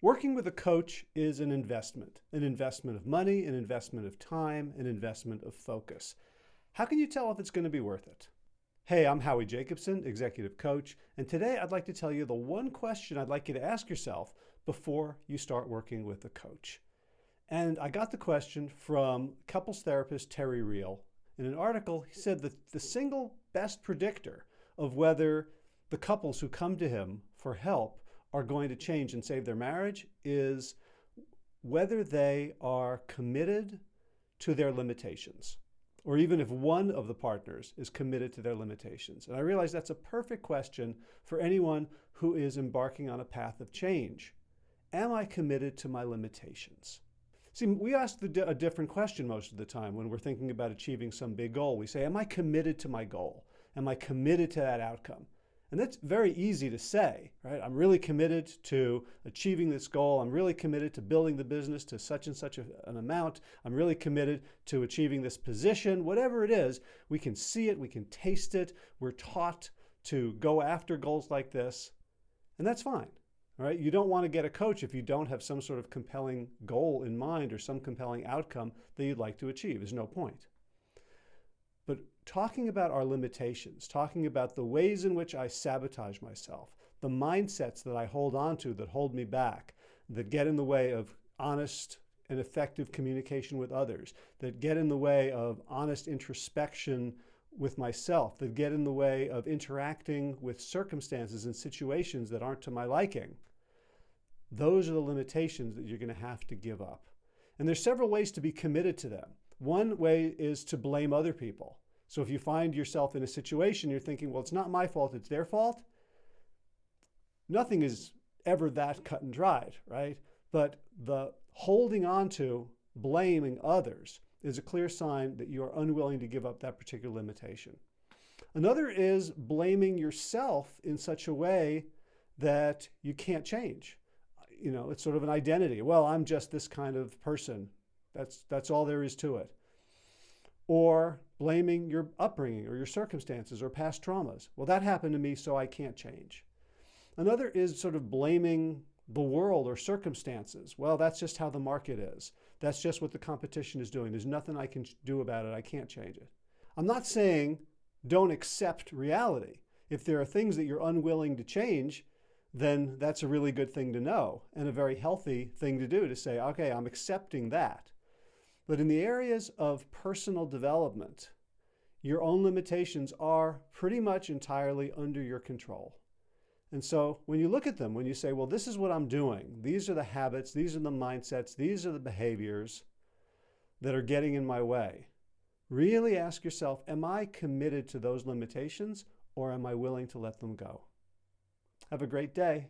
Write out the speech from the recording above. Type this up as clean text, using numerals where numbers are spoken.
Working with a coach is an investment of money, an investment of time, an investment of focus. How can you tell if it's going to be worth it? Hey, I'm Howie Jacobson, executive coach, and today I'd like to tell you the one question I'd like you to ask yourself before you start working with a coach. And I got the question from couples therapist Terry Real. In an article, he said that the single best predictor of whether the couples who come to him for help are going to change and save their marriage is whether they are committed to their limitations, or even if one of the partners is committed to their limitations. And I realize that's a perfect question for anyone who is embarking on a path of change. Am I committed to my limitations? See, we ask a different question most of the time when we're thinking about achieving some big goal. We say, am I committed to my goal? Am I committed to that outcome? And that's very easy to say, right? I'm really committed to achieving this goal. I'm really committed to building the business to such and such an amount. I'm really committed to achieving this position. Whatever it is, we can see it, we can taste it. We're taught to go after goals like this, and that's fine, all right? You don't want to get a coach if you don't have some sort of compelling goal in mind or some compelling outcome that you'd like to achieve. There's no point. But talking about our limitations, talking about the ways in which I sabotage myself, the mindsets that I hold on to that hold me back, that get in the way of honest and effective communication with others, that get in the way of honest introspection with myself, that get in the way of interacting with circumstances and situations that aren't to my liking. Those are the limitations that you're going to have to give up. And there's several ways to be committed to them. One way is to blame other people. So if you find yourself in a situation, you're thinking, well, it's not my fault, it's their fault. Nothing is ever that cut and dried, right? But the holding on to blaming others is a clear sign that you are unwilling to give up that particular limitation. Another is blaming yourself in such a way that you can't change. You know, it's sort of an identity. Well, I'm just this kind of person. That's all there is to it. Or blaming your upbringing or your circumstances or past traumas. Well, that happened to me, so I can't change. Another is sort of blaming the world or circumstances. Well, that's just how the market is. That's just what the competition is doing. There's nothing I can do about it. I can't change it. I'm not saying don't accept reality. If there are things that you're unwilling to change, then that's a really good thing to know and a very healthy thing to do, to say, okay, I'm accepting that. But in the areas of personal development, your own limitations are pretty much entirely under your control. And so when you look at them, when you say, well, this is what I'm doing, these are the habits, these are the mindsets, these are the behaviors that are getting in my way, really ask yourself, am I committed to those limitations or am I willing to let them go? Have a great day.